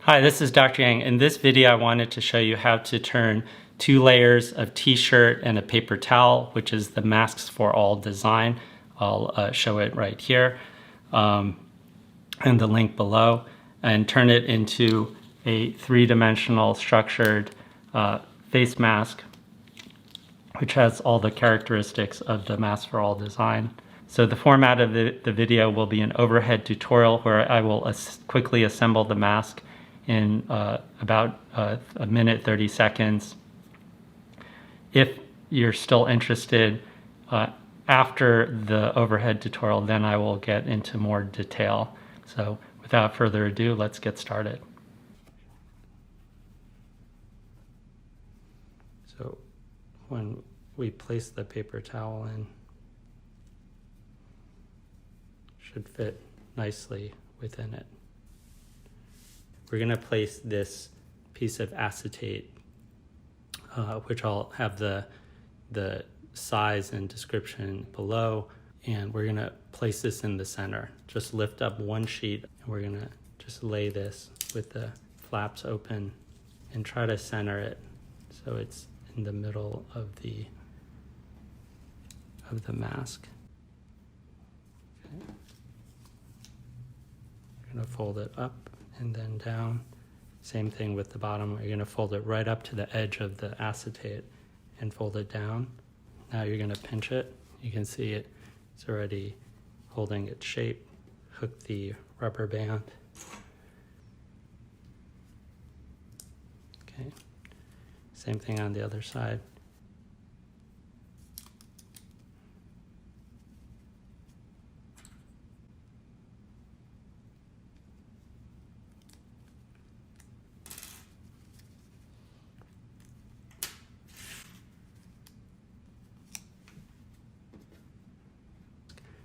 Hi, this is Dr. Yang. In this video, I wanted to show you how to turn 2 layers of t-shirt and a paper towel, which is the Masks for All design. I'll show it right here and the link below, and turn it into a 3-dimensional structured face mask, which has all the characteristics of the Masks for All design. So the format of the video will be an overhead tutorial where I will quickly assemble the mask in about a minute 30 seconds. If you're still interested after the overhead tutorial, then I will get into more detail. So without further ado, let's get started. So when we place the paper towel in, should fit nicely within it. We're going to place this piece of acetate, which I'll have the size and description below, and we're going to place this in the center. Just lift up one sheet, and we're going to just lay this with the flaps open and try to center it so it's in the middle of the mask. Okay. We're going to fold it up and then down. Same thing with the bottom. You're going to fold it right up to the edge of the acetate and fold it down. Now you're going to pinch it. You can see it's already holding its shape. Hook the rubber band. Okay. Same thing on the other side.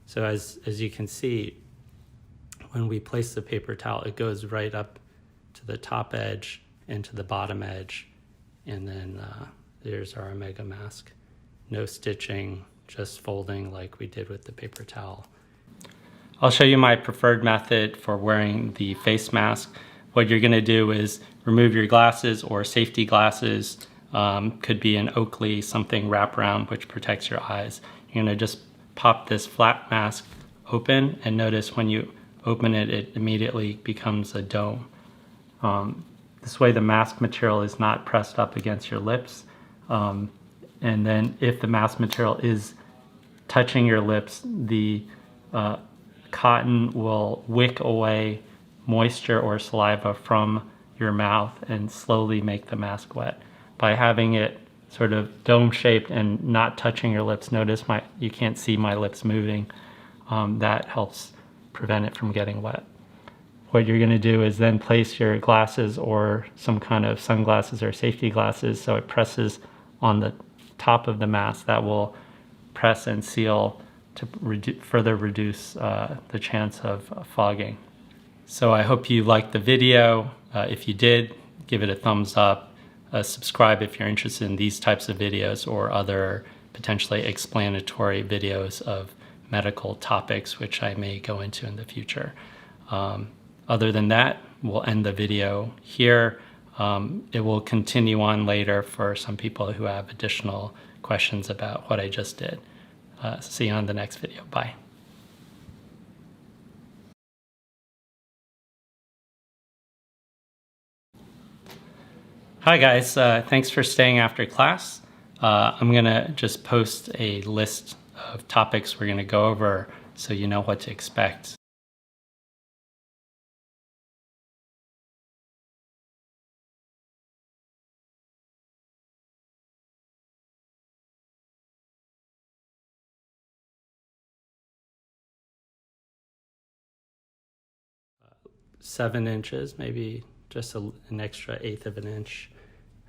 So as you can see, when we place the paper towel, it goes right up to the top edge and to the bottom edge. And then there's our Omega mask. No stitching, just folding like we did with the paper towel. I'll show you my preferred method for wearing the face mask. What you're gonna do is remove your glasses or safety glasses. Could be an Oakley, something wraparound which protects your eyes. You're gonna just pop this flat mask open, and notice when you open it, it immediately becomes a dome. This way the mask material is not pressed up against your lips. And then if the mask material is touching your lips, the cotton will wick away moisture or saliva from your mouth and slowly make the mask wet. By having it sort of dome-shaped and not touching your lips, notice you can't see my lips moving. That helps prevent it from getting wet. What you're going to do is then place your glasses or some kind of sunglasses or safety glasses so it presses on the top of the mask. That will press and seal to further reduce the chance of fogging. So I hope you liked the video. If you did, give it a thumbs up. Subscribe if you're interested in these types of videos or other potentially explanatory videos of medical topics, which I may go into in the future. Other than that, we'll end the video here. It will continue on later for some people who have additional questions about what I just did. See you on the next video. Bye. Hi guys, thanks for staying after class. I'm gonna just post a list of topics we're gonna go over so you know what to expect. Seven inches, maybe just an extra 1/8 of an inch.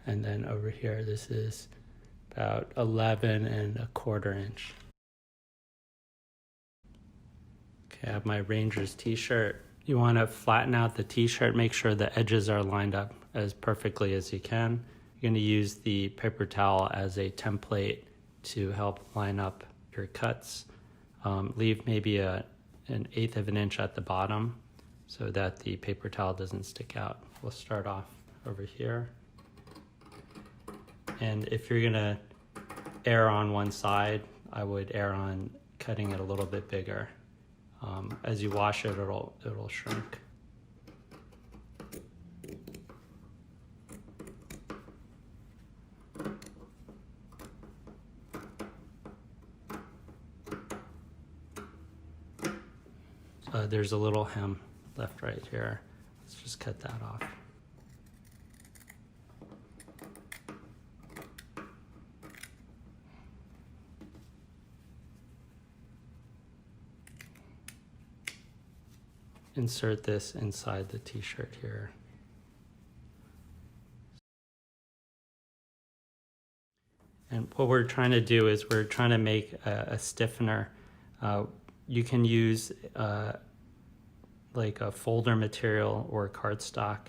And then over here, this is about 11 1/4 inch. Okay, I have my Rangers t-shirt. You want to flatten out the t-shirt, make sure the edges are lined up as perfectly as you can. You're going to use the paper towel as a template to help line up your cuts. Leave maybe an 1/8 of an inch at the bottom so that the paper towel doesn't stick out. we'll start off over here. And if you're gonna err on one side, I would err on cutting it a little bit bigger. As you wash it, it'll shrink. There's a little hem left right here. Let's just cut that off. Insert this inside the t-shirt here. And what we're trying to do is we're trying to make a stiffener. You can use like a folder material or cardstock,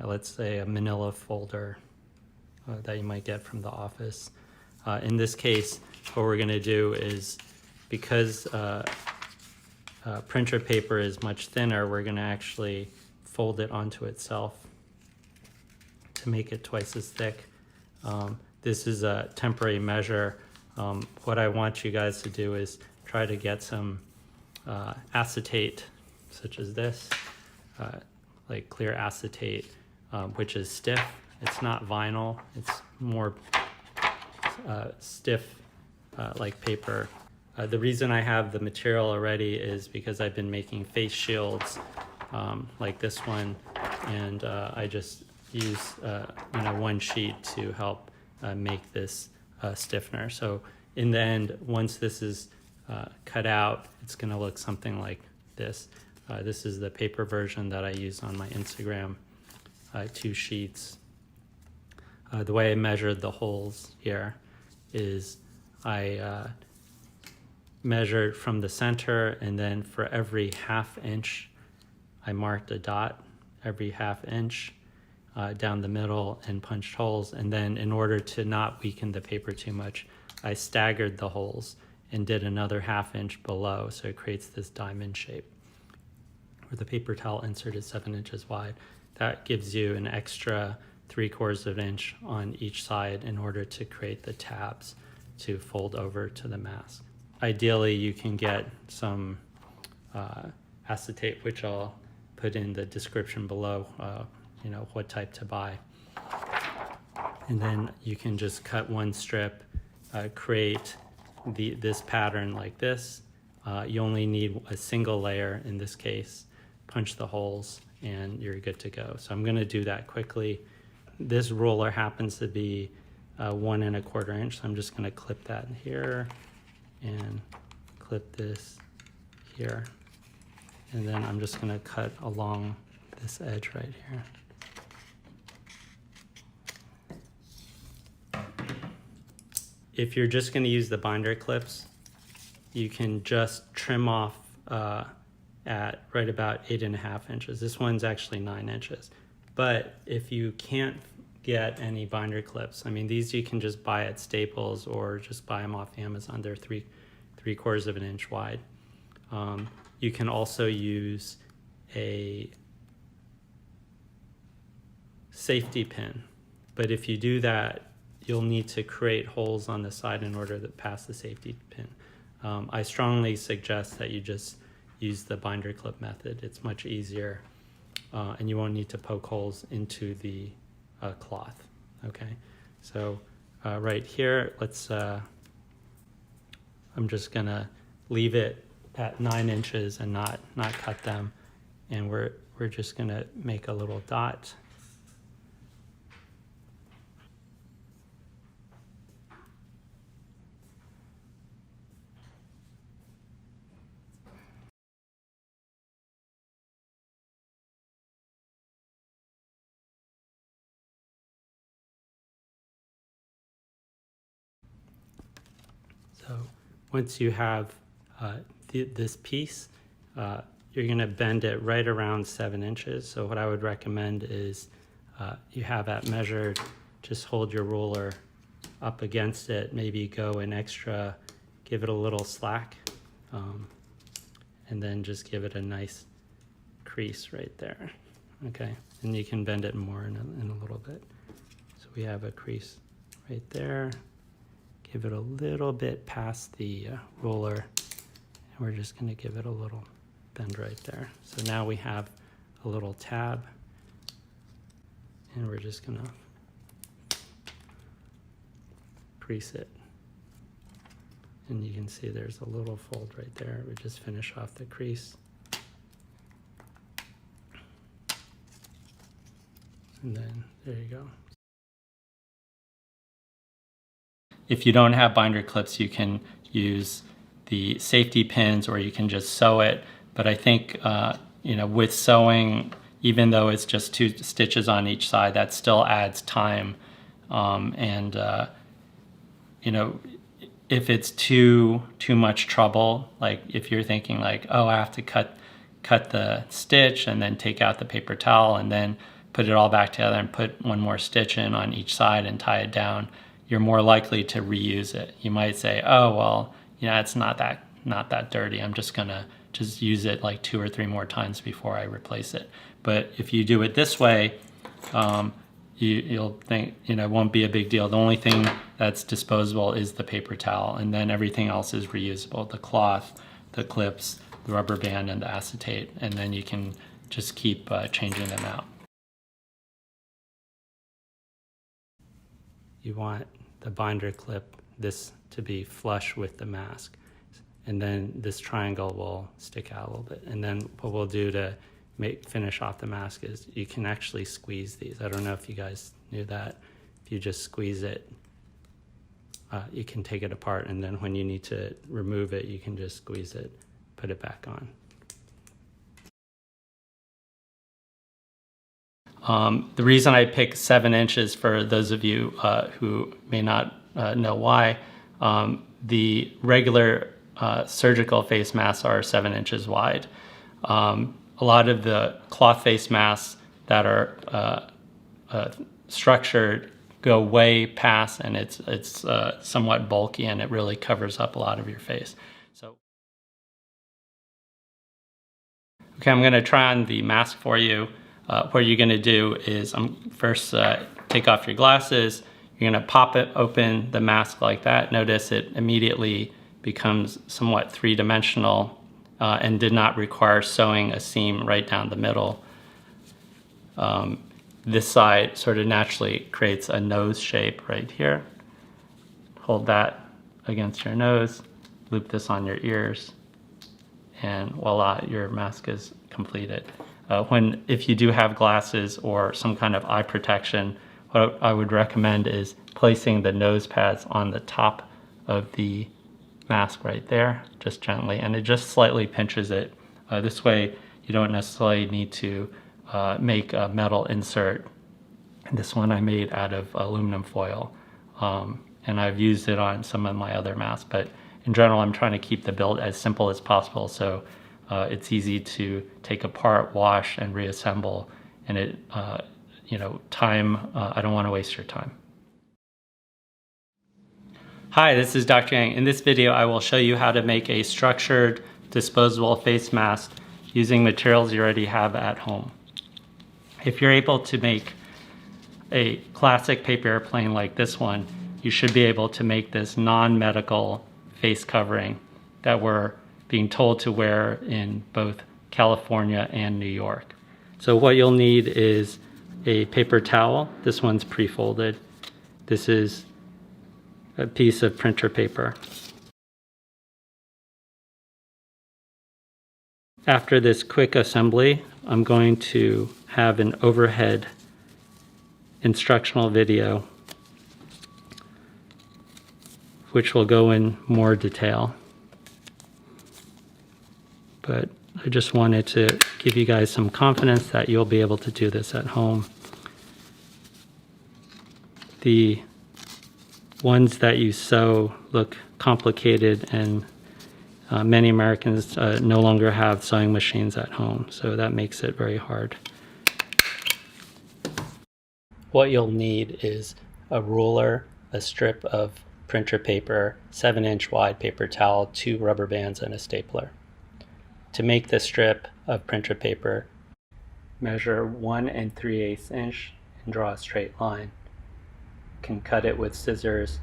let's say a manila folder that you might get from the office. In this case, what we're going to do is, because printer paper is much thinner, we're going to actually fold it onto itself to make it twice as thick. This is a temporary measure. What I want you guys to do is try to get some acetate, such as this, like clear acetate, which is stiff. It's not vinyl, it's more stiff like paper. The reason I have the material already is because I've been making face shields like this one, and I just use one sheet to help make this stiffener. So in the end, once this is cut out, it's going to look something like this. This is the paper version that I use on my Instagram, 2 sheets. The way I measured the holes here is I measured from the center, and then for every 1/2 inch, I marked a dot every 1/2 inch down the middle and punched holes. And then in order to not weaken the paper too much, I staggered the holes and did another 1/2 inch below, so it creates this diamond shape where the paper towel insert is 7 inches wide. That gives you an extra 3/4 inch on each side in order to create the tabs to fold over to the mask. Ideally, you can get some acetate, which I'll put in the description below, what type to buy. And then you can just cut one strip, create this pattern like this. You only need a single layer in this case. Punch the holes and you're good to go. So I'm going to do that quickly. This ruler happens to be 1 1/4 inch, so I'm just going to clip that here and clip this here. And then I'm just going to cut along this edge right here. If you're just going to use the binder clips, you can just trim off at right about 8 1/2 inches. This one's actually 9 inches. But if you can't get any binder clips, I mean, these you can just buy at Staples or just buy them off Amazon. They're 3/4 inch wide. You can also use a safety pin. But if you do that, you'll need to create holes on the side in order to pass the safety pin. I strongly suggest that you just use the binder clip method. It's much easier, and you won't need to poke holes into the cloth. Okay, so right here, I'm just gonna leave it at 9 inches and not cut them, and we're just gonna make a little dot. So once you have this piece, you're going to bend it right around 7 inches. So what I would recommend is you have that measured, just hold your ruler up against it, maybe go an extra, give it a little slack, and then just give it a nice crease right there. Okay, and you can bend it more in a little bit. So we have a crease right there. Give it a little bit past the ruler, and we're just going to give it a little bend right there. So now we have a little tab, and we're just going to crease it. And you can see there's a little fold right there. We just finish off the crease. And then there you go. If you don't have binder clips, you can use the safety pins, or you can just sew it. But I think, you know, with sewing, even though it's just 2 stitches on each side, that still adds time. You know, if it's too much trouble, like if you're thinking like, oh, I have to cut the stitch and then take out the paper towel and then put it all back together and put 1 more stitch in on each side and tie it down, you're more likely to reuse it. You might say, oh, well, you know, it's not that dirty. I'm just gonna use it like 2 or 3 more times before I replace it. But if you do it this way, you'll think, you know, it won't be a big deal. The only thing that's disposable is the paper towel, and then everything else is reusable. The cloth, the clips, the rubber band, and the acetate, and then you can just keep changing them out. You want the binder clip, this to be flush with the mask, and then this triangle will stick out a little bit. And then what we'll do to finish off the mask is you can actually squeeze these. I don't know if you guys knew that. If you just squeeze it, you can take it apart, and then when you need to remove it, you can just squeeze it, put it back on. The reason I picked 7 inches, for those of you who may not know why, the regular surgical face masks are 7 inches wide. A lot of the cloth face masks that are structured go way past, and it's somewhat bulky, and it really covers up a lot of your face. So, okay, I'm going to try on the mask for you. What you're going to do is first take off your glasses. You're going to pop it open, the mask like that. Notice it immediately becomes somewhat 3-dimensional and did not require sewing a seam right down the middle. This side sort of naturally creates a nose shape right here. Hold that against your nose, loop this on your ears, and voila, your mask is completed. If you do have glasses or some kind of eye protection, what I would recommend is placing the nose pads on the top of the mask right there, just gently, and it just slightly pinches it. This way you don't necessarily need to make a metal insert. This one I made out of aluminum foil, and I've used it on some of my other masks, but in general I'm trying to keep the build as simple as possible, so it's easy to take apart, wash, and reassemble, and it, you know, I don't want to waste your time. Hi, this is Dr. Yang. In this video, I will show you how to make a structured, disposable face mask using materials you already have at home. If you're able to make a classic paper airplane like this one, you should be able to make this non-medical face covering that we're being told to wear in both California and New York. So what you'll need is a paper towel. This one's pre-folded. This is a piece of printer paper. After this quick assembly, I'm going to have an overhead instructional video which will go in more detail. But I just wanted to give you guys some confidence that you'll be able to do this at home. The ones that you sew look complicated, and many Americans no longer have sewing machines at home, so that makes it very hard. What you'll need is a ruler, a strip of printer paper, 7-inch wide paper towel, 2 rubber bands, and a stapler. To make the strip of printer paper, Measure 1 3/8 inch and draw a straight line. You can cut it with scissors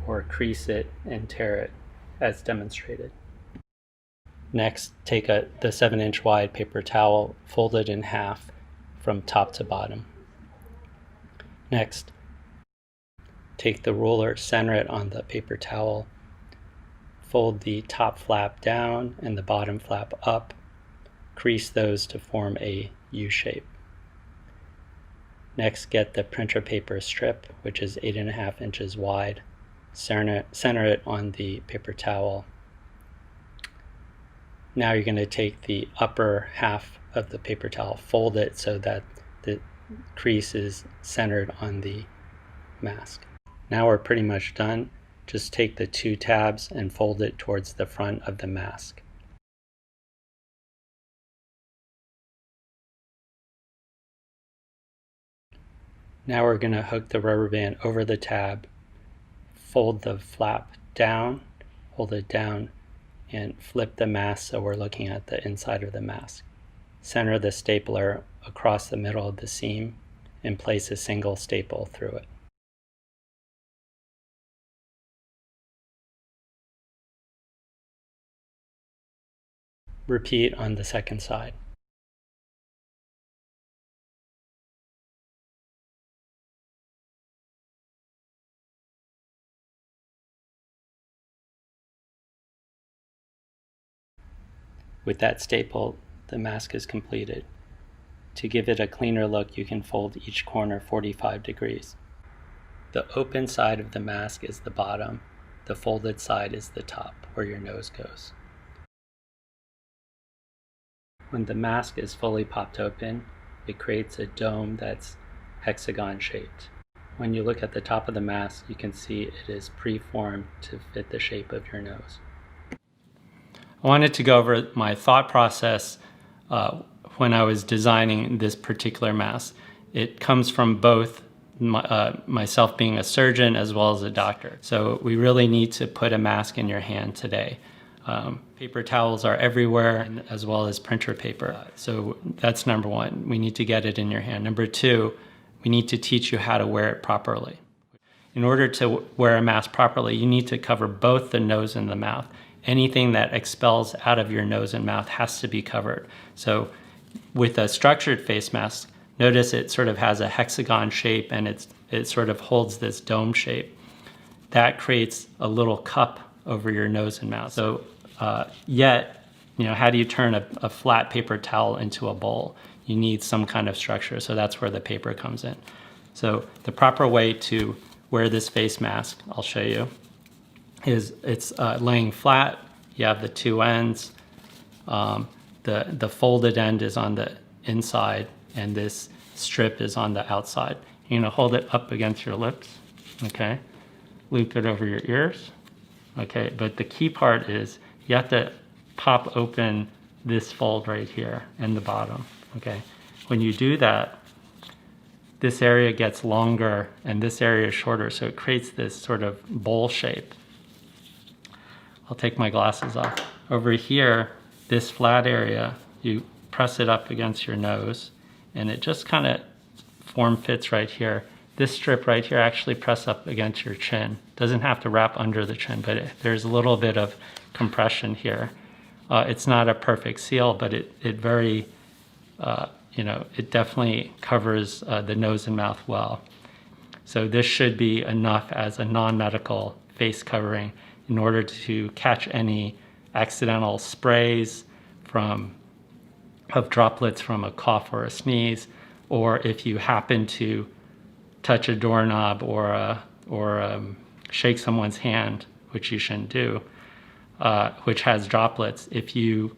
or crease it and tear it as demonstrated. Next, take the 7-inch wide paper towel, fold it in half from top to bottom. Next, take the ruler, center it on the paper towel, fold the top flap down and the bottom flap up, crease those to form a U shape. Next, get the printer paper strip, which is 8.5 inches wide, center it on the paper towel. Now you're going to take the upper half of the paper towel, fold it so that the crease is centered on the mask. Now we're pretty much done. Just take the 2 tabs and fold it towards the front of the mask. Now we're going to hook the rubber band over the tab, fold the flap down, hold it down, and flip the mask so we're looking at the inside of the mask. Center the stapler across the middle of the seam and place a single staple through it. Repeat on the second side. With that staple, the mask is completed. To give it a cleaner look, you can fold each corner 45 degrees. The open side of the mask is the bottom. The folded side is the top, where your nose goes. When the mask is fully popped open, it creates a dome that's hexagon shaped. When you look at the top of the mask, you can see it is preformed to fit the shape of your nose. I wanted to go over my thought process when I was designing this particular mask. It comes from both myself being a surgeon as well as a doctor. So we really need to put a mask in your hand today. Paper towels are everywhere, as well as printer paper. So that's number one. We need to get it in your hand. Number two, we need to teach you how to wear it properly. In order to wear a mask properly, you need to cover both the nose and the mouth. Anything that expels out of your nose and mouth has to be covered. So with a structured face mask, notice it sort of has a hexagon shape and it sort of holds this dome shape. That creates a little cup over your nose and mouth. So yet, how do you turn a flat paper towel into a bowl? You need some kind of structure, so that's where the paper comes in. So the proper way to wear this face mask, I'll show you, is it's laying flat. You have the 2 ends. The folded end is on the inside, and this strip is on the outside. You're gonna hold it up against your lips, okay? Loop it over your ears, okay? But the key part is you have to pop open this fold right here in the bottom, okay? When you do that, this area gets longer and this area is shorter, so it creates this sort of bowl shape. I'll take my glasses off. Over here, this flat area, you press it up against your nose and it just kind of form fits right here. This strip right here actually press up against your chin. Doesn't have to wrap under the chin, but there's a little bit of compression here. It's not a perfect seal, but it definitely covers the nose and mouth well. So this should be enough as a non-medical face covering in order to catch any accidental sprays of droplets from a cough or a sneeze, or if you happen to touch a doorknob or shake someone's hand, which you shouldn't do, which has droplets. If you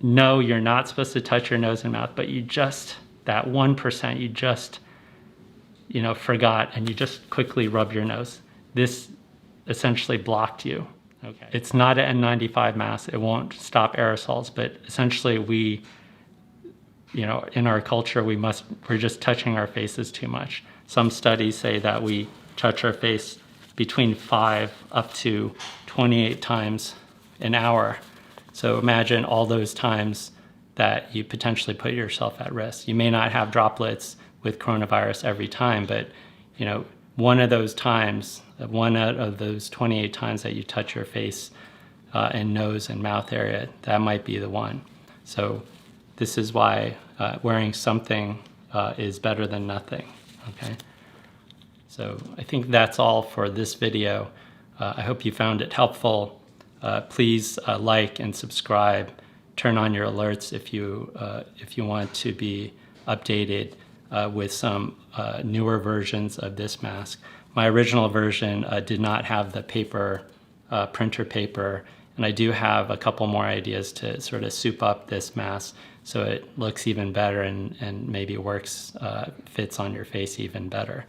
know you're not supposed to touch your nose and mouth, but you just, that 1%, you just, forgot and you just quickly rub your nose. This essentially blocked you. Okay. It's not an N95 mask. It won't stop aerosols, but essentially we, in our culture, we're just touching our faces too much. Some studies say that we touch our face between 5 up to 28 times an hour. So imagine all those times that you potentially put yourself at risk. You may not have droplets with coronavirus every time, but one of those times, one out of those 28 times that you touch your face and nose and mouth area, that might be the one. So this is why wearing something is better than nothing, okay? So I think that's all for this video. I hope you found it helpful. Please like and subscribe. Turn on your alerts if you want to be updated with some newer versions of this mask. My original version did not have the paper, printer paper, and I do have a couple more ideas to sort of soup up this mask so it looks even better and maybe works, fits on your face even better.